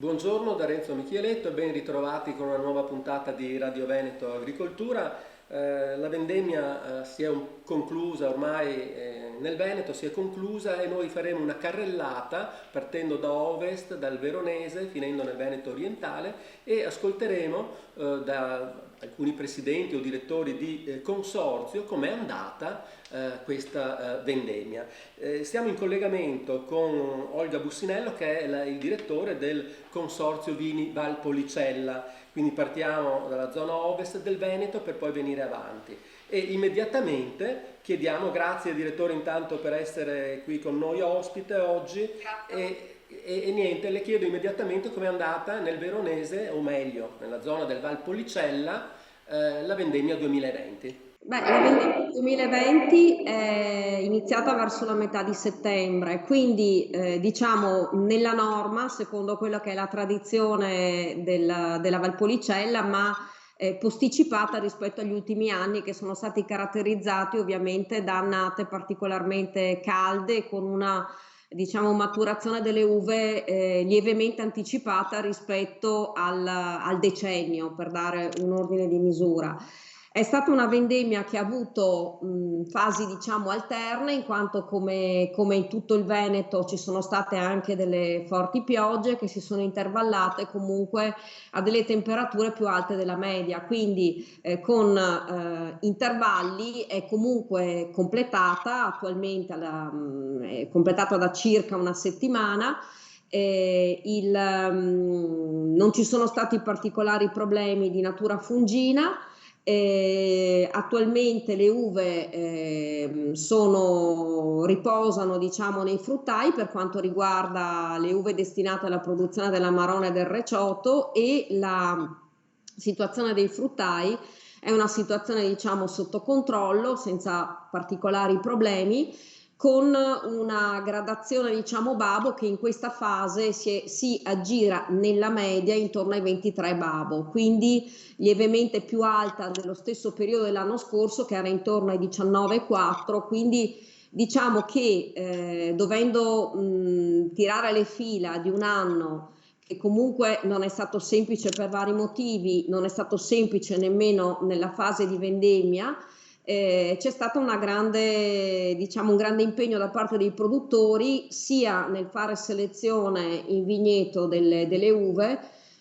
Buongiorno da Renzo Michieletto e ben ritrovati con una nuova puntata di Radio Veneto Agricoltura. La vendemmia si è conclusa ormai nel Veneto, si è conclusa e noi faremo una carrellata partendo da ovest, dal Veronese, finendo nel Veneto orientale e ascolteremo da alcuni presidenti o direttori di consorzio com'è andata questa vendemmia. Siamo in collegamento con Olga Bussinello che è il direttore del Consorzio Vini Valpolicella, quindi partiamo dalla zona ovest del Veneto per poi venire avanti. E immediatamente chiediamo, grazie direttore intanto per essere qui con noi ospite oggi, e niente, le chiedo immediatamente com'è andata nel Veronese, o meglio, nella zona del Valpolicella, la vendemmia 2020. Beh, la vendemmia 2020 è iniziata verso la metà di settembre, quindi diciamo nella norma, secondo quello che è la tradizione della Valpolicella, ma posticipata rispetto agli ultimi anni che sono stati caratterizzati ovviamente da annate particolarmente calde con una diciamo maturazione delle uve lievemente anticipata rispetto al decennio, per dare un ordine di misura. È stata una vendemmia che ha avuto fasi diciamo alterne, in quanto come in tutto il Veneto ci sono state anche delle forti piogge che si sono intervallate comunque a delle temperature più alte della media, quindi con intervalli è comunque completata, attualmente è completata da circa una settimana. Non ci sono stati particolari problemi di natura fungina. Attualmente le uve riposano diciamo nei fruttai per quanto riguarda le uve destinate alla produzione dell'amarone e del recioto, e la situazione dei fruttai è una situazione diciamo sotto controllo senza particolari problemi, con una gradazione diciamo babo che in questa fase si aggira nella media intorno ai 23 babo, quindi lievemente più alta dello stesso periodo dell'anno scorso che era intorno ai 19,4, quindi diciamo che dovendo tirare le fila di un anno che comunque non è stato semplice per vari motivi, non è stato semplice nemmeno nella fase di vendemmia, c'è stato diciamo, un grande impegno da parte dei produttori sia nel fare selezione in vigneto delle uve,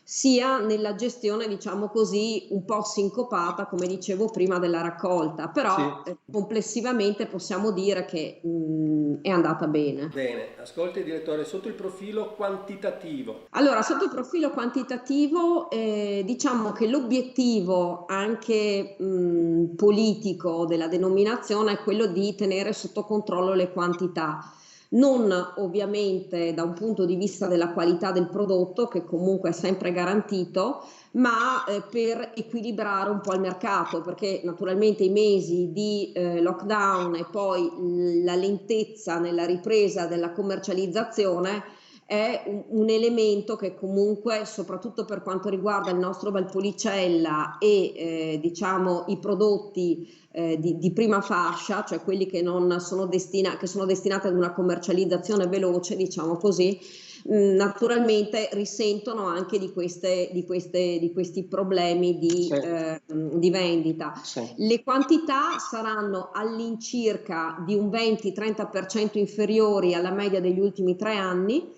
sia nella gestione, diciamo così, un po' sincopata, come dicevo prima, della raccolta. Sì. Però complessivamente possiamo dire che è andata bene. Bene, ascolti direttore, sotto il profilo quantitativo. Allora, sotto il profilo quantitativo, diciamo che l'obiettivo anche politico della denominazione è quello di tenere sotto controllo le quantità, non ovviamente da un punto di vista della qualità del prodotto, che comunque è sempre garantito, ma per equilibrare un po' il mercato, perché naturalmente i mesi di lockdown e poi la lentezza nella ripresa della commercializzazione è un elemento che comunque, soprattutto per quanto riguarda il nostro Valpolicella e diciamo i prodotti di prima fascia, cioè quelli che non sono che sono destinati ad una commercializzazione veloce, diciamo così, naturalmente risentono anche di questi problemi Sì, di vendita. sì. Le quantità saranno all'incirca di un 20-30% inferiori alla media degli ultimi 3 anni,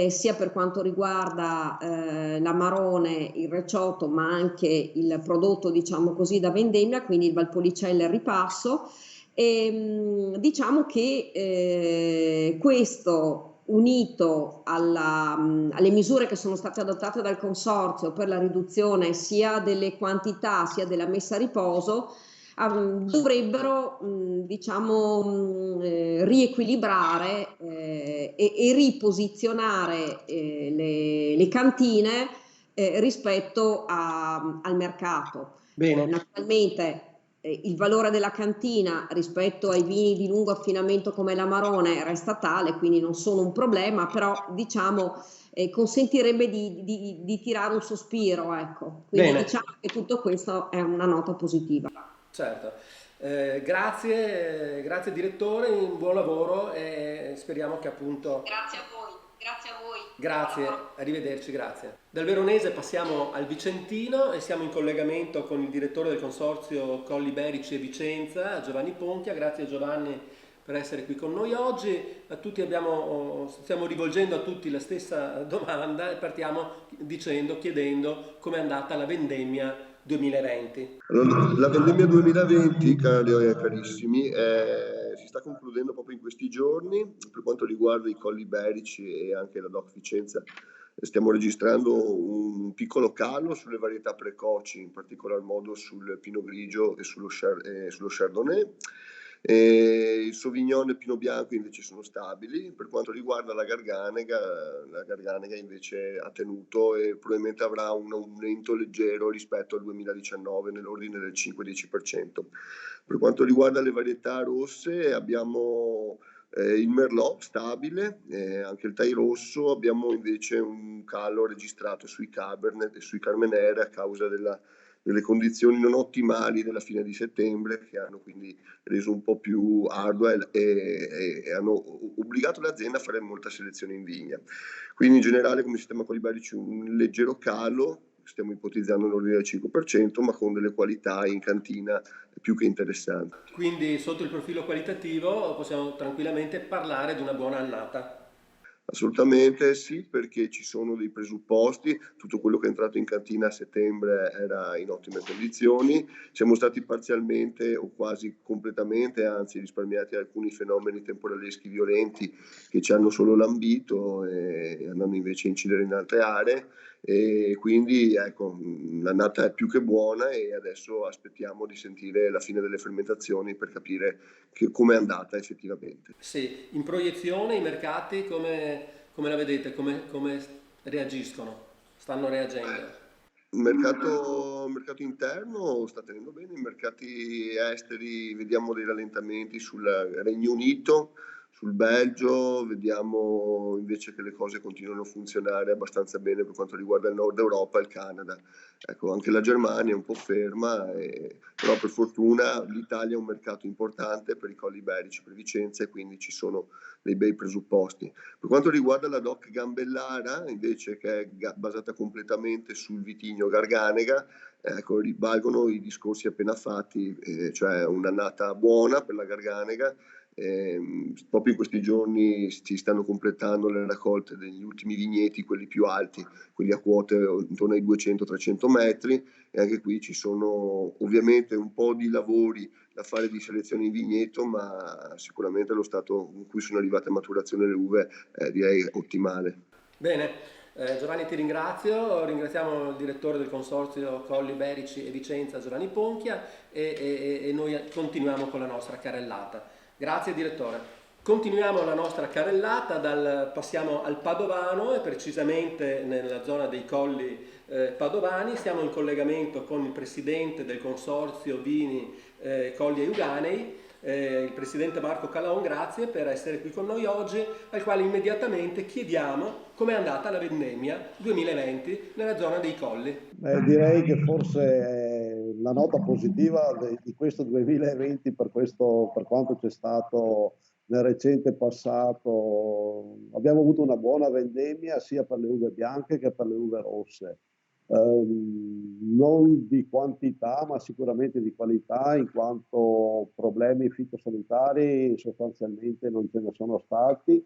sia per quanto riguarda l'amarone, il recioto, ma anche il prodotto, diciamo così, da vendemmia, quindi il Valpolicella e il ripasso. E, diciamo che questo unito alle misure che sono state adottate dal Consorzio per la riduzione sia delle quantità sia della messa a riposo, dovrebbero diciamo riequilibrare e riposizionare le cantine rispetto al mercato. Bene. Naturalmente il valore della cantina rispetto ai vini di lungo affinamento come l'Amarone resta tale, quindi non sono un problema, però diciamo consentirebbe di tirare un sospiro, ecco. Quindi Bene, diciamo che tutto questo è una nota positiva. certo. Grazie direttore, un buon lavoro e speriamo che appunto Grazie a voi. Grazie a voi. Grazie, arrivederci, grazie. Dal Veronese passiamo al Vicentino e siamo in collegamento con il direttore del consorzio Colli Iberici e Vicenza, Giovanni Ponchia. Grazie Giovanni per essere qui con noi oggi. Stiamo rivolgendo a tutti la stessa domanda e partiamo chiedendo come è andata la vendemmia 2020. Allora, la vendemmia 2020, cari e carissimi, si sta concludendo proprio in questi giorni. Per quanto riguarda i Colli Iberici e anche la DOC Vicenza, stiamo registrando un piccolo calo sulle varietà precoci, in particolar modo sul Pinot Grigio e sullo Chardonnay. Il Sauvignon e il Pinot Bianco invece sono stabili. Per quanto riguarda la Garganega invece ha tenuto e probabilmente avrà un aumento leggero rispetto al 2019 nell'ordine del 5-10%. Per quanto riguarda le varietà rosse abbiamo il Merlot stabile, anche il Thai rosso. Abbiamo invece un calo registrato sui Cabernet e sui Carmenere a causa delle condizioni non ottimali della fine di settembre, che hanno quindi reso un po' più ardua e hanno obbligato l'azienda a fare molta selezione in vigna. Quindi in generale come sistema Colli Iberici un leggero calo, stiamo ipotizzando l'ordine del 5%, ma con delle qualità in cantina più che interessanti. Quindi sotto il profilo qualitativo possiamo tranquillamente parlare di una buona annata. Assolutamente sì, perché ci sono dei presupposti, tutto quello che è entrato in cantina a settembre era in ottime condizioni, siamo stati parzialmente o quasi completamente, anzi risparmiati alcuni fenomeni temporaleschi violenti che ci hanno solo lambito e andando invece a incidere in altre aree, e quindi ecco, l'annata è più che buona e adesso aspettiamo di sentire la fine delle fermentazioni per capire come è andata effettivamente. Sì, in proiezione i mercati come la vedete, come reagiscono? Stanno reagendo? Il mercato interno sta tenendo bene, i mercati esteri vediamo dei rallentamenti sul Regno Unito, sul Belgio, vediamo invece che le cose continuano a funzionare abbastanza bene per quanto riguarda il Nord Europa e il Canada. Ecco, anche la Germania è un po' ferma, però per fortuna l'Italia è un mercato importante per i Colli Iberici, per Vicenza, e quindi ci sono dei bei presupposti. Per quanto riguarda la DOC Gambellara, invece, che è basata completamente sul vitigno Garganega, ecco, ribalgono i discorsi appena fatti, cioè un'annata buona per la Garganega. Proprio in questi giorni si stanno completando le raccolte degli ultimi vigneti, quelli più alti, quelli a quote intorno ai 200-300 metri, e anche qui ci sono ovviamente un po' di lavori da fare di selezione in vigneto, ma sicuramente lo stato in cui sono arrivate a maturazione le uve direi ottimale. Bene, Giovanni ti ringraziamo il direttore del consorzio Colli Iberici e Vicenza Giovanni Ponchia e noi continuiamo con la nostra carrellata. Grazie direttore. Continuiamo la nostra carrellata, passiamo al Padovano e precisamente nella zona dei Colli Padovani. Siamo in collegamento con il presidente del consorzio Vini Colli Euganei, il presidente Marco Calaon. Grazie per essere qui con noi oggi, al quale immediatamente chiediamo com'è andata la vendemmia 2020 nella zona dei Colli. Direi che forse la nota positiva di questo 2020 per quanto c'è stato nel recente passato, abbiamo avuto una buona vendemmia sia per le uve bianche che per le uve rosse. Non di quantità ma sicuramente di qualità, in quanto problemi fitosanitari sostanzialmente non ce ne sono stati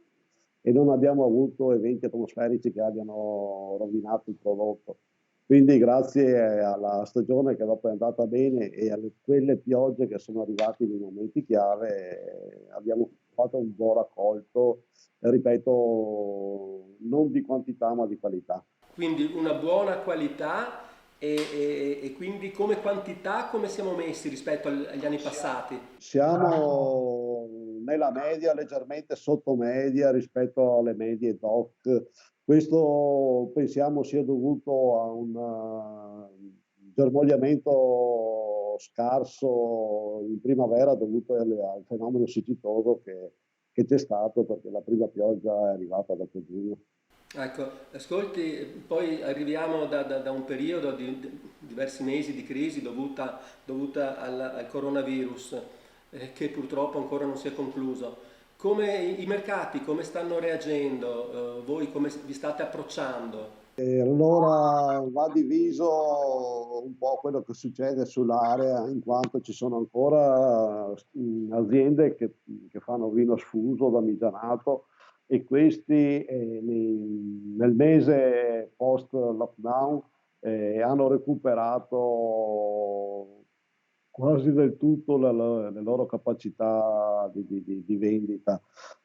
e non abbiamo avuto eventi atmosferici che abbiano rovinato il prodotto. Quindi grazie alla stagione che dopo è andata bene e a quelle piogge che sono arrivate nei momenti chiave abbiamo fatto un buon raccolto, ripeto, non di quantità ma di qualità. Quindi una buona qualità e quindi come quantità come siamo messi rispetto agli anni passati? Siamo nella media, leggermente sotto media rispetto alle medie DOC. Questo pensiamo sia dovuto a un germogliamento scarso in primavera dovuto al fenomeno siccitoso che c'è stato perché la prima pioggia è arrivata dopo giugno. Ecco, ascolti, poi arriviamo da un periodo di diversi mesi di crisi dovuta al coronavirus, che purtroppo ancora non si è concluso. come i mercati, come stanno reagendo? Voi come vi state approcciando? E allora va diviso un po' quello che succede sull'area, in quanto ci sono ancora aziende che fanno vino sfuso, damigianato, e questi nel mese post lockdown hanno recuperato quasi del tutto le loro capacità di vendita,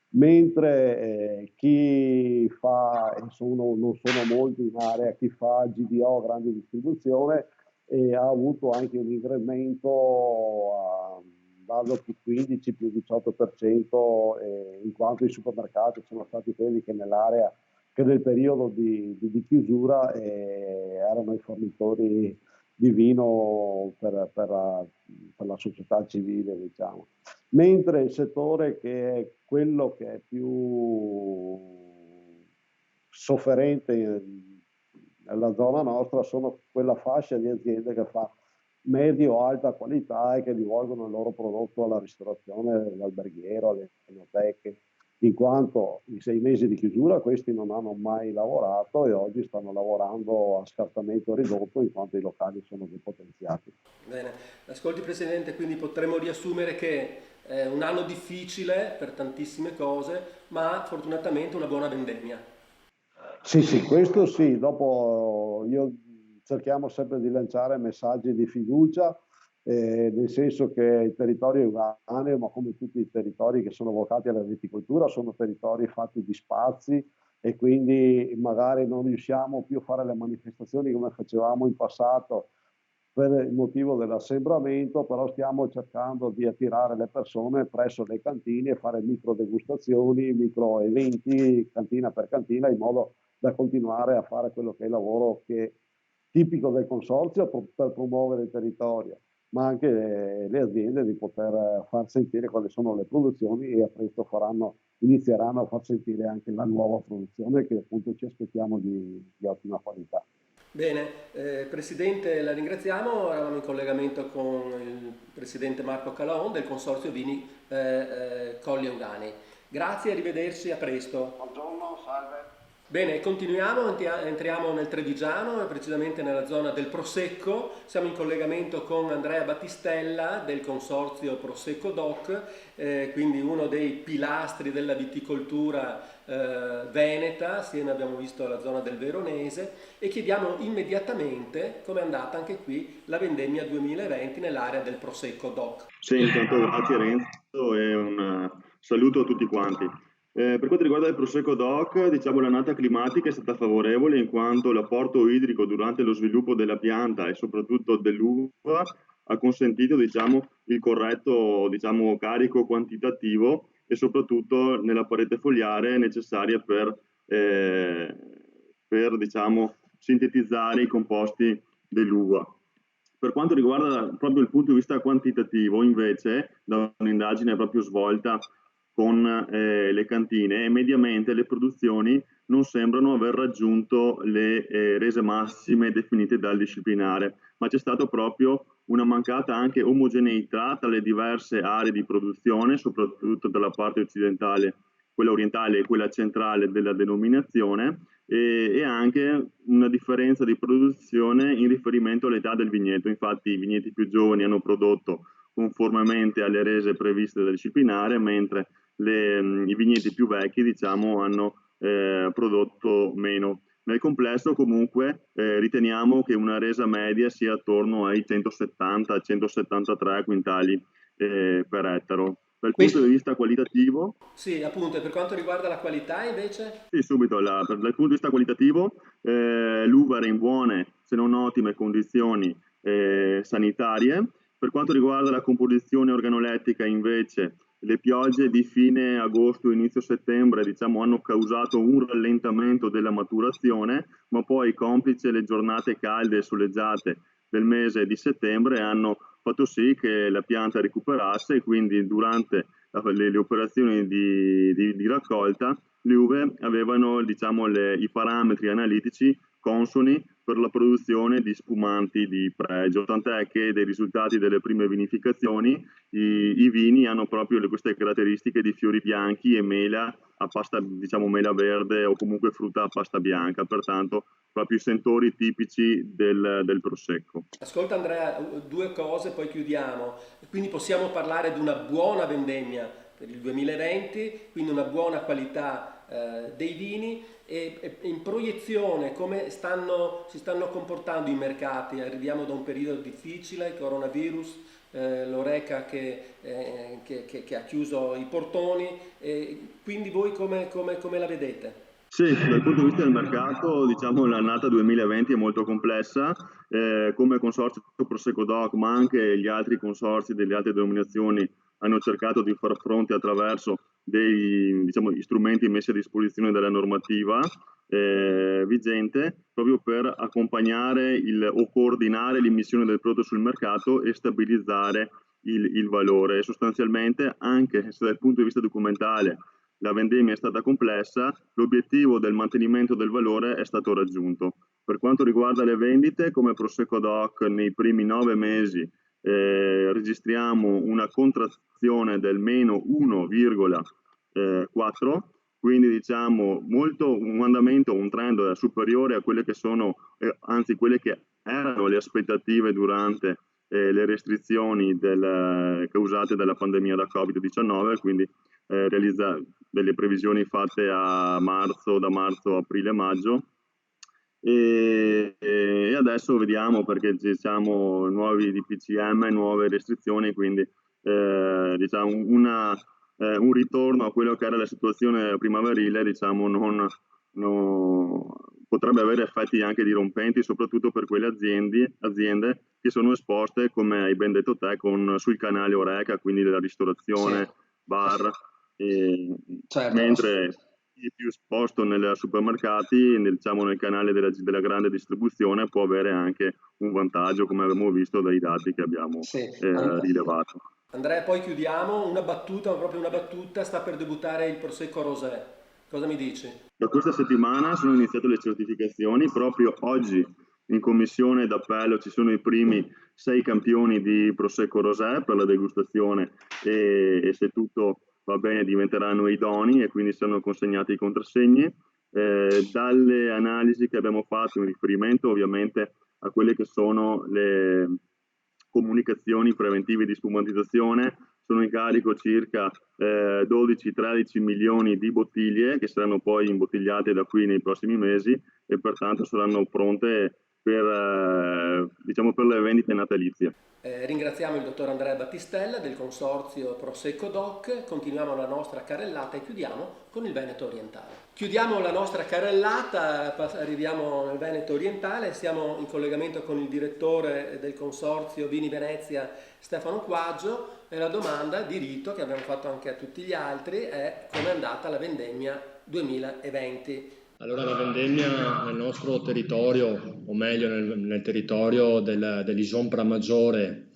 mentre chi fa, e non sono molti in area, chi fa GDO, grande distribuzione, ha avuto anche un incremento dato più 15, più 18%, in quanto i supermercati sono stati quelli che nell'area, che nel periodo di chiusura erano i fornitori di vino per la società civile, diciamo. Mentre il settore che è quello che è più sofferente nella zona nostra sono quella fascia di aziende che fa medio-alta qualità e che rivolgono il loro prodotto alla ristorazione, all'alberghiero, alle enoteche, in quanto in 6 mesi di chiusura questi non hanno mai lavorato e oggi stanno lavorando a scartamento ridotto in quanto i locali sono depotenziati. Bene, ascolti Presidente, quindi potremmo riassumere che è un anno difficile per tantissime cose, ma fortunatamente una buona vendemmia. Sì, sì, questo sì, dopo io cerchiamo sempre di lanciare messaggi di fiducia, nel senso che il territorio uganeo, ma come tutti i territori che sono vocati alla viticoltura, sono territori fatti di spazi e quindi magari non riusciamo più a fare le manifestazioni come facevamo in passato per il motivo dell'assembramento, però stiamo cercando di attirare le persone presso le cantine e fare micro degustazioni, micro eventi, cantina per cantina, in modo da continuare a fare quello che è il lavoro tipico del consorzio per promuovere il territorio, ma anche le aziende di poter far sentire quali sono le produzioni e a presto inizieranno a far sentire anche la nuova produzione che appunto ci aspettiamo di ottima qualità. Bene, Presidente, la ringraziamo. Eravamo in collegamento con il Presidente Marco Calaon del Consorzio Vini Colli Euganei. Grazie, arrivederci, a presto. Buongiorno, salve. Bene, continuiamo, entriamo nel Trevigiano, precisamente nella zona del Prosecco. Siamo in collegamento con Andrea Battistella del Consorzio Prosecco Doc, quindi uno dei pilastri della viticoltura veneta, assieme abbiamo visto la zona del Veronese, e chiediamo immediatamente come è andata anche qui la vendemmia 2020 nell'area del Prosecco Doc. Sì, intanto grazie Renzo e un saluto a tutti quanti. Per quanto riguarda il Prosecco DOC, diciamo l'annata climatica è stata favorevole in quanto l'apporto idrico durante lo sviluppo della pianta e soprattutto dell'uva ha consentito diciamo, il corretto diciamo, carico quantitativo e soprattutto nella parete fogliare necessaria per diciamo, sintetizzare i composti dell'uva. Per quanto riguarda proprio il punto di vista quantitativo, invece, da un'indagine proprio svolta con le cantine, mediamente le produzioni non sembrano aver raggiunto le rese massime definite dal disciplinare, ma c'è stata proprio una mancata anche omogeneità tra le diverse aree di produzione, soprattutto dalla parte occidentale, quella orientale e quella centrale della denominazione, e anche una differenza di produzione in riferimento all'età del vigneto. Infatti i vigneti più giovani hanno prodotto conformemente alle rese previste dal disciplinare, mentre i vigneti più vecchi diciamo, hanno prodotto meno. Nel complesso comunque riteniamo che una resa media sia attorno ai 170-173 quintali per ettaro. Dal punto di vista qualitativo? Sì, appunto, e per quanto riguarda la qualità invece? Sì, subito. Dal punto di vista qualitativo l'uva era in buone, se non ottime condizioni sanitarie. Per quanto riguarda la composizione organolettica invece, le piogge di fine agosto, inizio settembre diciamo, hanno causato un rallentamento della maturazione, ma poi complice le giornate calde e soleggiate del mese di settembre hanno fatto sì che la pianta recuperasse e quindi durante le operazioni di raccolta le uve avevano diciamo, i parametri analitici consoni per la produzione di spumanti di pregio, tant'è che dei risultati delle prime vinificazioni i vini hanno proprio queste caratteristiche di fiori bianchi e mela a pasta, diciamo mela verde o comunque frutta a pasta bianca, pertanto proprio i sentori tipici del prosecco. Ascolta Andrea, due cose, poi chiudiamo. Quindi possiamo parlare di una buona vendemmia per il 2020, quindi una buona qualità dei vini e in proiezione come si stanno comportando i mercati. Arriviamo da un periodo difficile, il coronavirus, l'Horeca che ha chiuso i portoni, quindi voi come la vedete? Sì, dal punto di vista del mercato, diciamo l'annata 2020 è molto complessa, come consorzio Prosecco Doc, ma anche gli altri consorzi delle altre denominazioni hanno cercato di far fronte attraverso dei strumenti messi a disposizione dalla normativa vigente, proprio per accompagnare o coordinare l'immissione del prodotto sul mercato e stabilizzare il valore. Sostanzialmente, anche se dal punto di vista documentale la vendemmia è stata complessa, l'obiettivo del mantenimento del valore è stato raggiunto. Per quanto riguarda le vendite, come Prosecco Doc nei primi 9 mesi registriamo una contrazione del meno 1,4, quindi diciamo un andamento, un trend superiore a quelle che sono, anzi quelle che erano le aspettative durante le restrizioni causate dalla pandemia da Covid-19, quindi delle previsioni fatte da marzo, aprile, maggio e adesso vediamo, perché ci siamo nuovi DPCM, nuove restrizioni, quindi diciamo un ritorno a quello che era la situazione primaverile, diciamo potrebbe avere effetti anche dirompenti, soprattutto per quelle aziende che sono esposte, come hai ben detto te, sul canale Horeca, quindi della ristorazione, Sì. bar, Certo. mentre chi è più esposto nei supermercati, nel canale della grande distribuzione, può avere anche un vantaggio, come abbiamo visto dai dati che abbiamo rilevato. Andrea, poi chiudiamo, proprio una battuta, sta per debuttare il Prosecco Rosé. Cosa mi dici? Da questa settimana sono iniziate le certificazioni, proprio oggi in commissione d'appello ci sono i primi 6 campioni di Prosecco Rosé per la degustazione e se tutto va bene diventeranno idonei e quindi saranno consegnati i contrassegni. Dalle analisi che abbiamo fatto in riferimento ovviamente a quelle che sono le comunicazioni preventive di spumantizzazione, sono in carico circa 12-13 milioni di bottiglie che saranno poi imbottigliate da qui nei prossimi mesi e pertanto saranno pronte per le vendite natalizie. Ringraziamo il dottor Andrea Battistella del consorzio Prosecco Doc, continuiamo la nostra carrellata e chiudiamo con il Veneto orientale. Chiudiamo la nostra carrellata, arriviamo nel Veneto orientale, siamo in collegamento con il direttore del consorzio Vini Venezia Stefano Quaggio e la domanda di rito che abbiamo fatto anche a tutti gli altri è: come è andata la vendemmia 2020? Allora, la vendemmia nel nostro territorio, o meglio nel territorio dell'Isompra Maggiore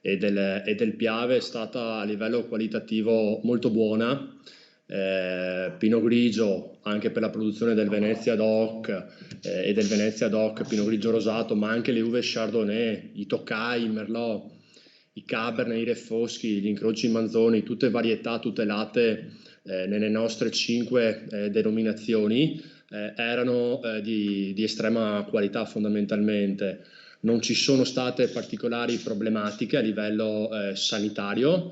e del Piave, è stata a livello qualitativo molto buona. Pinot Grigio anche per la produzione del Venezia Doc e del Venezia Doc Pinot Grigio rosato, ma anche le uve Chardonnay, i Tokai, i Merlot, i Cabernet, i Refoschi, gli incroci Manzoni, tutte varietà tutelate nelle nostre 5 denominazioni. Erano di estrema qualità fondamentalmente. Non ci sono state particolari problematiche a livello sanitario,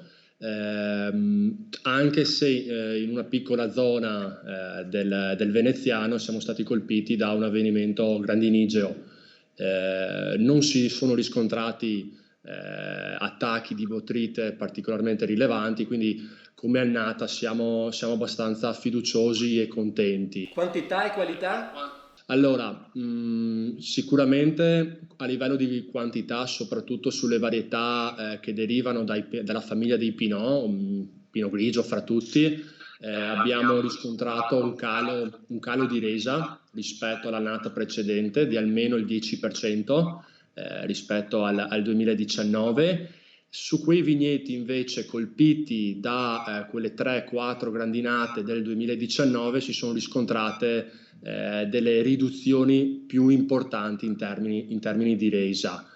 anche se in una piccola zona del veneziano siamo stati colpiti da un avvenimento grandinigeo. Non si sono riscontrati attacchi di botrite particolarmente rilevanti, quindi come annata siamo abbastanza fiduciosi e contenti. Quantità e qualità? Allora, sicuramente a livello di quantità, soprattutto sulle varietà che derivano dalla famiglia dei Pinot, Pinot Grigio fra tutti, abbiamo riscontrato un calo di resa rispetto all'annata precedente di almeno il 10% rispetto al 2019. Su quei vigneti invece colpiti da quelle 3-4 grandinate del 2019 si sono riscontrate delle riduzioni più importanti in termini di resa.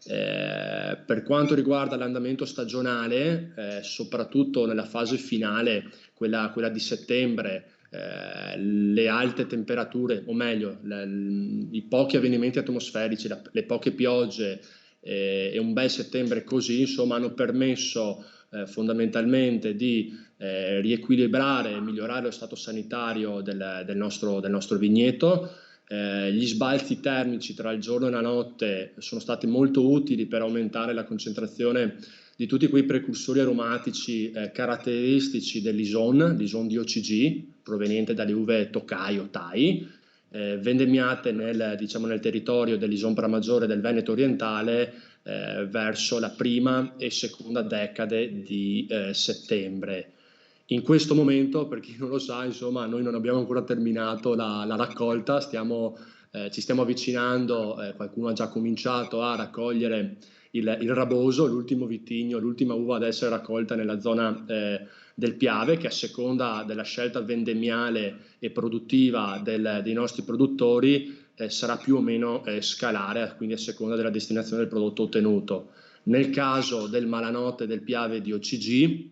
Per quanto riguarda l'andamento stagionale, soprattutto nella fase finale, quella di settembre, le alte temperature, o meglio, i pochi avvenimenti atmosferici, le poche piogge e un bel settembre così, insomma, hanno permesso fondamentalmente di riequilibrare e migliorare lo stato sanitario del nostro vigneto. Gli sbalzi termici tra il giorno e la notte sono stati molto utili per aumentare la concentrazione di tutti quei precursori aromatici caratteristici dell'Ison di OCG, proveniente dalle uve Tokai o Tai, vendemmiate nel territorio dell'Ison Pramaggiore del Veneto orientale verso la prima e seconda decade di settembre. In questo momento, per chi non lo sa, insomma, noi non abbiamo ancora terminato la raccolta, ci stiamo avvicinando, qualcuno ha già cominciato a raccogliere il raboso, l'ultimo vitigno, l'ultima uva ad essere raccolta nella zona del Piave, che a seconda della scelta vendemmiale e produttiva dei nostri produttori sarà più o meno scalare, quindi a seconda della destinazione del prodotto ottenuto. Nel caso del Malanotte del Piave di OCG,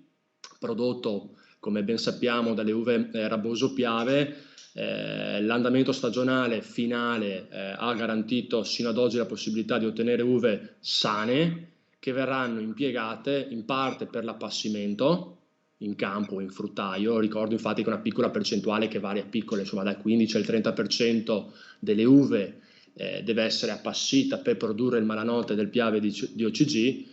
prodotto come ben sappiamo dalle uve Raboso Piave, l'andamento stagionale finale ha garantito sino ad oggi la possibilità di ottenere uve sane che verranno impiegate in parte per l'appassimento in campo o in fruttaio. Ricordo infatti che una piccola percentuale che varia piccola, insomma dal 15 al 30% delle uve deve essere appassita per produrre il Malanotte del Piave di OCG.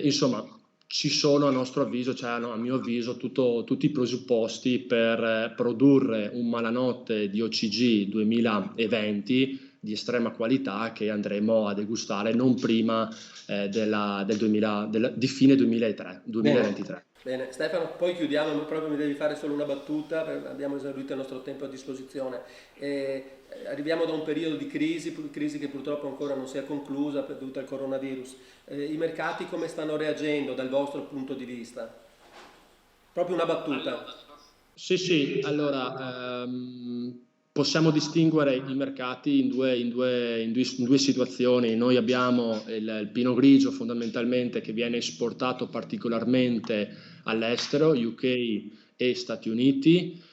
Insomma, ci sono a nostro avviso, cioè a mio avviso, tutti i presupposti per produrre un Malanotte di OCG 2020 di estrema qualità che andremo a degustare non prima di fine 2023. Bene, Stefano, poi chiudiamo, proprio mi devi fare solo una battuta, abbiamo esaurito il nostro tempo a disposizione. Arriviamo da un periodo di crisi che purtroppo ancora non si è conclusa dovuta al coronavirus. I mercati come stanno reagendo dal vostro punto di vista? Proprio una battuta. Sì, allora possiamo distinguere i mercati in due situazioni. Noi abbiamo il Pinot Grigio fondamentalmente che viene esportato particolarmente all'estero, UK e Stati Uniti.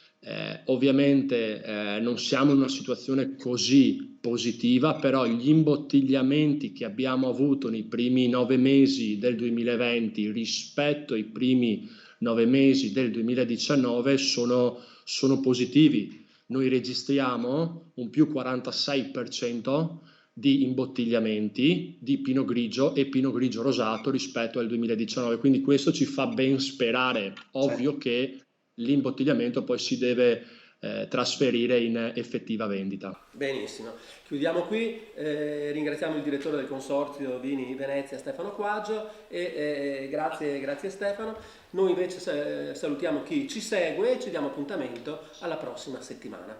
Ovviamente non siamo in una situazione così positiva, però gli imbottigliamenti che abbiamo avuto nei primi 9 mesi del 2020 rispetto ai primi 9 mesi del 2019 sono positivi. Noi registriamo un più 46% di imbottigliamenti di Pinot Grigio e Pinot Grigio rosato rispetto al 2019, quindi questo ci fa ben sperare. Ovvio che l'imbottigliamento poi si deve trasferire in effettiva vendita. Benissimo, chiudiamo qui, ringraziamo il direttore del Consorzio Vini Venezia Stefano Quaggio e grazie Stefano. Noi invece salutiamo chi ci segue e ci diamo appuntamento alla prossima settimana.